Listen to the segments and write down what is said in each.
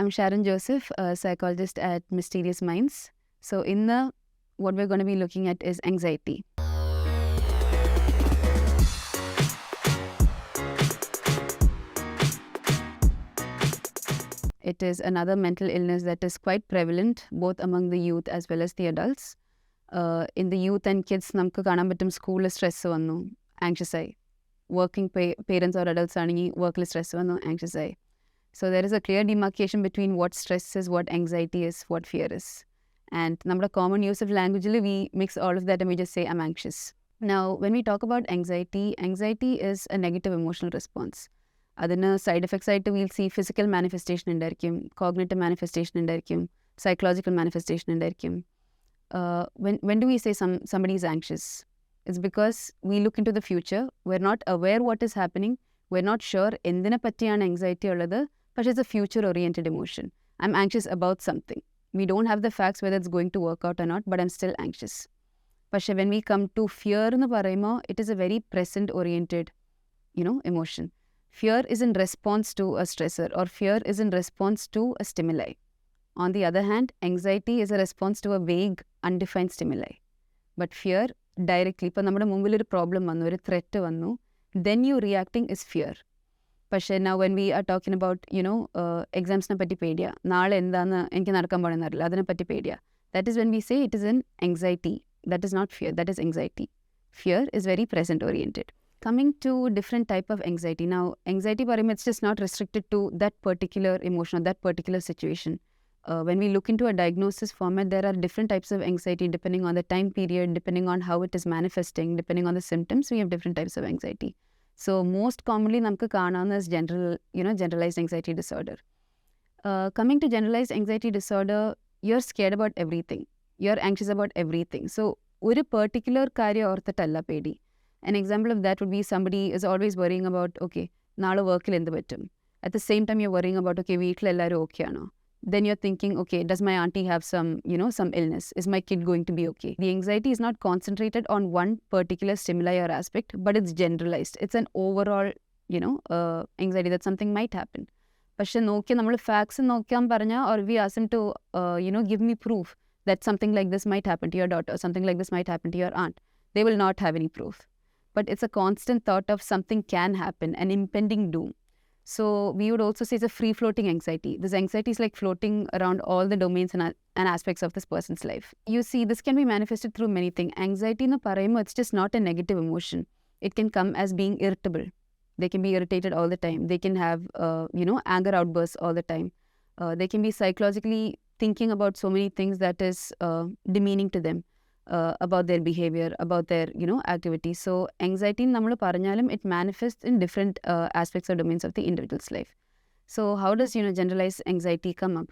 I'm Sharon Joseph, a psychologist at Mysterious Minds. So, what we're going to be looking at is anxiety. It is another mental illness that is quite prevalent both among the youth as well as the adults. In the youth and kids, നമുക്ക് കാണാൻ പറ്റും സ്കൂളിൽ stress വന്നു, anxious ആയി. Working parents or adults ആണെങ്കിൽ വർക്കിൽ stress വന്നു, anxious ആയി. So there is a clear demarcation between what stress is, what anxiety is, what fear is. And നമ്മുടെ common use of language, we mix all of that and we just say, I'm anxious. Now, when we talk about anxiety, anxiety is a negative emotional response. അതിന് side effects ആയിട്ട് wheel C physical manifestation ഉണ്ടായിരിക്കും, cognitive manifestation ഉണ്ടായിരിക്കും, psychological manifestation ഉണ്ടായിരിക്കും. When do we say somebody is anxious? It's because we look into the future, we're not aware what is happening, we're not sure എന്തിനെ പറ്റിയാണ് anxiety ഉള്ളത്, but it's a future-oriented emotion. I'm anxious about something. We don't have the facts whether it's going to work out or not, but I'm still anxious. But when we come to fear, it is a very present-oriented, emotion. Fear is in response to a stressor, or fear is in response to a stimuli. On the other hand, anxiety is a response to a vague, undefined stimuli. But fear, directly, if we have a problem, a threat, then you reacting is fear. But now when we are talking about, exams na patti pedia, naale endana enki nadakkan podanarilla, adine patti pedia. That is when we say it is an anxiety. That is not fear, that is anxiety. Fear is very present-oriented. Coming to different type of anxiety. Now, anxiety, it's just not restricted to that particular emotion or that particular situation. When we look into a diagnosis format, there are different types of anxiety depending on the time period, depending on how it is manifesting, depending on the symptoms, we have different types of anxiety. So most commonly, namku kaanana is generalized anxiety disorder. Coming to generalized anxiety disorder, you're scared about everything. You're anxious about everything. So, oru particular karya orthattalla pedi. An example of that would be somebody is always worrying about, okay, naale workil endu pattum. At the same time, you're worrying about, okay, veetil ellaru okay ano. Then you're thinking, okay, does my auntie have some illness? Is my kid going to be okay? The anxiety is not concentrated on one particular stimuli or aspect, but it's generalized. It's an overall, anxiety that something might happen. But we facts or we ask him to, give me proof that something like this might happen to your daughter, something like this might happen to your aunt. They will not have any proof. But it's a constant thought of something can happen, an impending doom. So we would also say it's a free-floating anxiety. This anxiety is like floating around all the domains and aspects of this person's life. You see, this can be manifested through many things. Anxiety, it's just not a negative emotion. It can come as being irritable. They can be irritated all the time. They can have, anger outbursts all the time. They can be psychologically thinking about so many things that is demeaning to them. About their behavior, about their, activities. So, anxiety, it manifests in different aspects or domains of the individual's life. So, how does, generalized anxiety come up?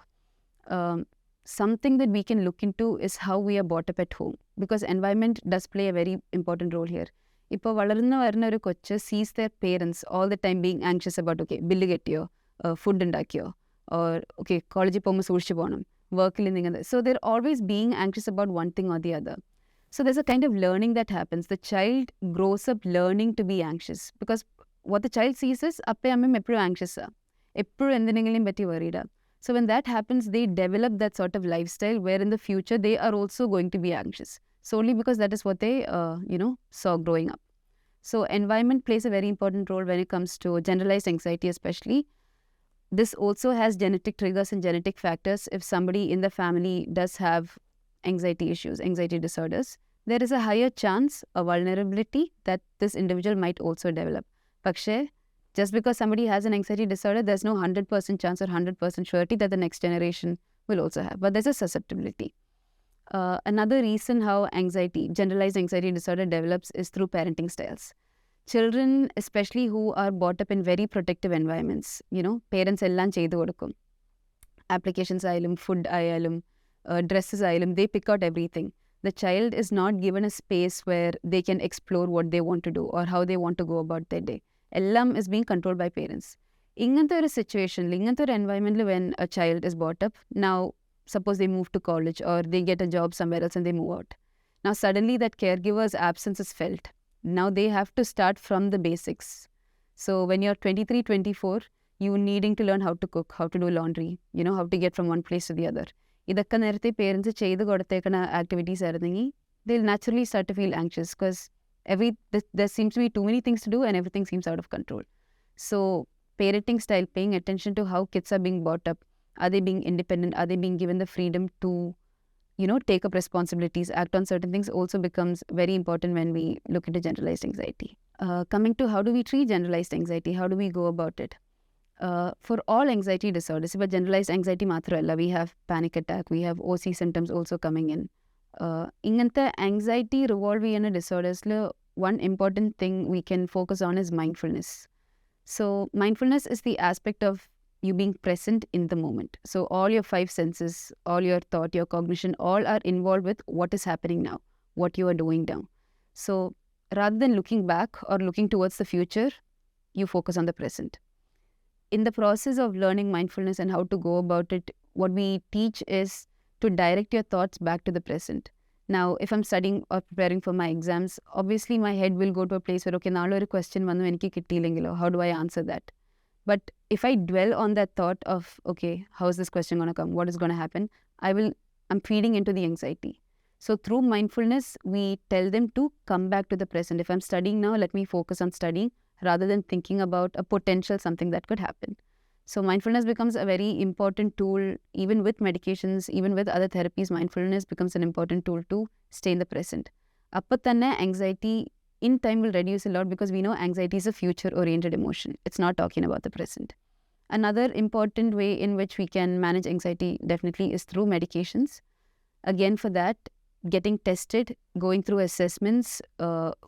Something that we can look into is how we are brought up at home, because environment does play a very important role here. If a kochu sees their parents all the time being anxious about, okay, bill gettiyo, food undakiyo, or, okay, college pomma soolichu ponam. So they're always being anxious about one thing or the other. So there's a kind of learning that happens. The child grows up learning to be anxious, because what the child sees is, appe ammam eppudu anxious ah, eppudu endinengilum petti worried ah. So when that happens, they develop that sort of lifestyle where in the future they are also going to be anxious, solely because that is what they saw growing up. So environment plays a very important role when it comes to generalized anxiety especially. This also has genetic triggers and genetic factors. If somebody in the family does have anxiety issues, anxiety disorders, there is a higher chance, a vulnerability that this individual might also develop. Pakshe, just because somebody has an anxiety disorder, there's no 100% chance or 100% surety that the next generation will also have. But there's a susceptibility. Another reason how generalized anxiety disorder develops is through parenting styles. Children, especially who are brought up in very protective environments, parents ellam cheyidu kodukkum. Applications ayalum, food ayalum, dresses ayalum, they pick out everything. The child is not given a space where they can explore what they want to do or how they want to go about their day. Ellam is being controlled by parents. Ingantha oru situation, ingantha oru environment when a child is brought up, now suppose they move to college or they get a job somewhere else and they move out. Now suddenly that caregiver's absence is felt. Now they have to start from the basics. So when you're 23, 24, you needing to learn how to cook, how to do laundry, how to get from one place to the other. ഇതൊക്കെ നേരത്തെ parents ചെയ്ത് കൊടുത്തേക്കുന്ന activities ആയിരുന്നെങ്കിൽ they'll naturally start to feel anxious because there seems to be too many things to do and everything seems out of control. So parenting style, paying attention to how kids are being brought up, are they being independent, are they being given the freedom to take up responsibilities, act on certain things, also becomes very important when we look into generalized anxiety. Coming to how do we treat generalized anxiety, how do we go about it? For all anxiety disorders, but generalized anxiety മാത്രമല്ല, we have panic attack, we have OC symptoms also coming in. ഇങ്ങനത്തെ anxiety revolve ചെയ്യുന്ന disorders-ല് one important thing we can focus on is mindfulness. So mindfulness is the aspect of you being present in the moment. So all your 5 senses, all your thought, your cognition, all are involved with what is happening now, what you are doing now. So rather than looking back or looking towards the future, you focus on the present. In the process of learning mindfulness and how to go about it, what we teach is to direct your thoughts back to the present. Now, if I'm studying or preparing for my exams, obviously my head will go to a place where, okay, naalo oru question vannu eniki kittiyillengilo, how do I answer that? But if I dwell on that thought of, okay, how is this question going to come? What is going to happen? I'm feeding into the anxiety. So through mindfulness, we tell them to come back to the present. If I'm studying now, let me focus on studying rather than thinking about a potential something that could happen. So mindfulness becomes a very important tool, even with medications, even with other therapies. Mindfulness becomes an important tool to stay in the present. Appatanne anxiety in time will reduce a lot because we know anxiety is a future-oriented emotion. It's not talking about the present. Another important way in which we can manage anxiety definitely is through medications. Again, for that, getting tested, going through assessments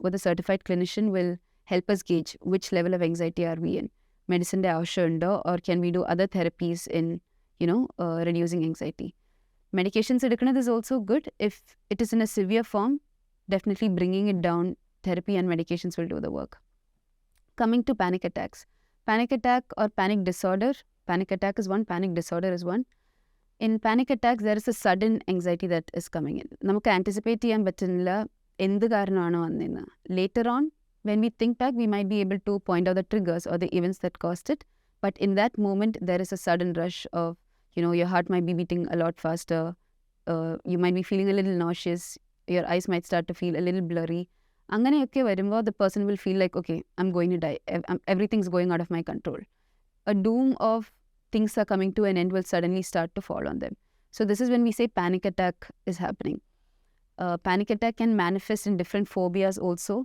with a certified clinician will help us gauge which level of anxiety are we in. Medicine avashyamundo, or can we do other therapies in reducing anxiety? Medications edukanathu is also good. If it is in a severe form, definitely bringing it down, therapy and medications will do the work. Coming to panic attacks. Panic attack or panic disorder. Panic attack is one, panic disorder is one. In panic attacks, there is a sudden anxiety that is coming in. നമുക്ക് anticipate ചെയ്യാൻ പറ്റുന്നില്ല എന്ത് കാരണമാണോ വന്നതെന്ന്. Later on, when we think back, we might be able to point out the triggers or the events that caused it. But in that moment, there is a sudden rush of, your heart might be beating a lot faster. You might be feeling a little nauseous. Your eyes might start to feel a little blurry. അങ്ങനെയൊക്കെ വരുമ്പോൾ the person will feel like, okay, I'm going to die. Everything's going out of my control. A doom of things are coming to an end will suddenly start to fall on them. So this is when we say panic attack is happening. Panic attack can manifest in different phobias also.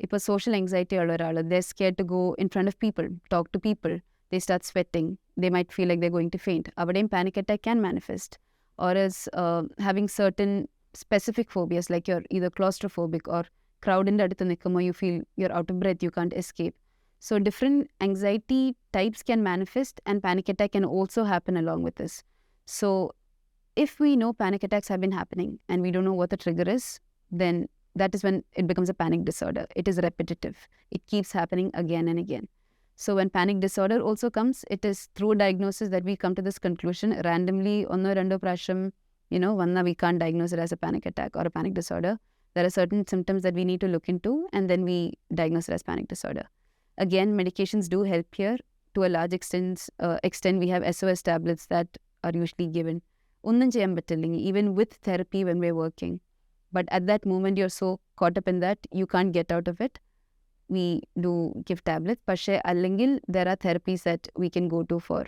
If a social anxiety or they're scared to go in front of people, talk to people, they start sweating, they might feel like they're going to faint. Avadem panic attack can manifest. Or as having certain specific phobias, like you're either claustrophobic or crowd in adutha nikkumo, you feel you're out of breath, you can't escape. So different anxiety types can manifest and panic attack can also happen along with this. So if we know panic attacks have been happening and we don't know what the trigger is, then that is when it becomes a panic disorder. It is repetitive. It keeps happening again and again. So when panic disorder also comes, it is through diagnosis that we come to this conclusion. Randomly, onno rendo prasham, vanna we can't diagnose it as a panic attack or a panic disorder. There are certain symptoms that we need to look into and then we diagnose it as panic disorder. Again, medications do help here. To a large extent, we have SOS tablets that are usually given. Onnum cheyan pattillengi, even with therapy when we're working. But at that moment, you're so caught up in that, you can't get out of it. We do give tablets. Pashe allengil, there are therapies that we can go to for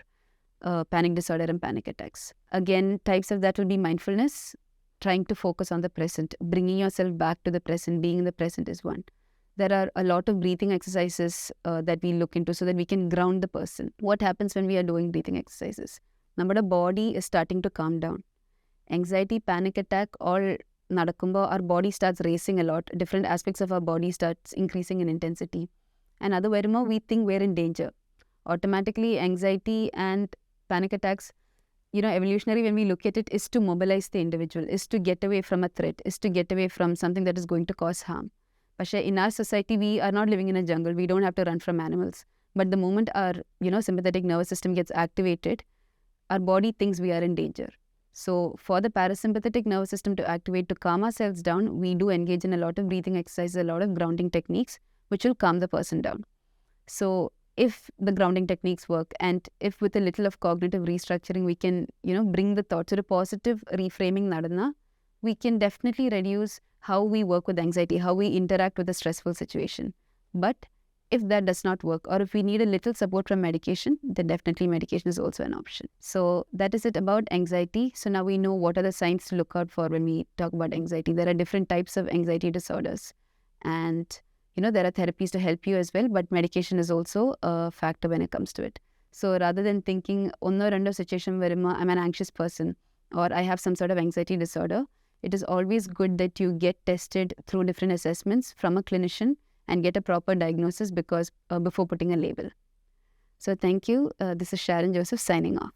panic disorder and panic attacks. Again, types of that will be mindfulness, trying to focus on the present, bringing yourself back to the present, being in the present is one. There are a lot of breathing exercises that we look into so that we can ground the person. What happens when we are doing breathing exercises? Our body is starting to calm down. Anxiety, panic attack, all nadakumbo, our body starts racing a lot. Different aspects of our body starts increasing in intensity. And other way, we think we're in danger. Automatically, anxiety and panic attacks, evolutionary, when we look at it, is to mobilize the individual, is to get away from a threat, is to get away from something that is going to cause harm. But in our society, we are not living in a jungle. We don't have to run from animals. But the moment our, sympathetic nervous system gets activated, our body thinks we are in danger. So for the parasympathetic nervous system to activate, to calm ourselves down, we do engage in a lot of breathing exercises, a lot of grounding techniques, which will calm the person down. So if the grounding techniques work, and if with a little of cognitive restructuring we can, bring the thoughts to a positive reframing നടന്ന, we can definitely reduce how we work with anxiety, how we interact with a stressful situation. But if that does not work, or if we need a little support from medication, then definitely medication is also an option. So that is it about anxiety. So now we know what are the signs to look out for when we talk about anxiety. There are different types of anxiety disorders, and there are therapies to help you as well, but medication is also a factor when it comes to it. So rather than thinking onno rendo situation where I'm an anxious person or I have some sort of anxiety disorder, it is always good that you get tested through different assessments from a clinician and get a proper diagnosis before putting a label. So thank you. This is Sharon Joseph signing off.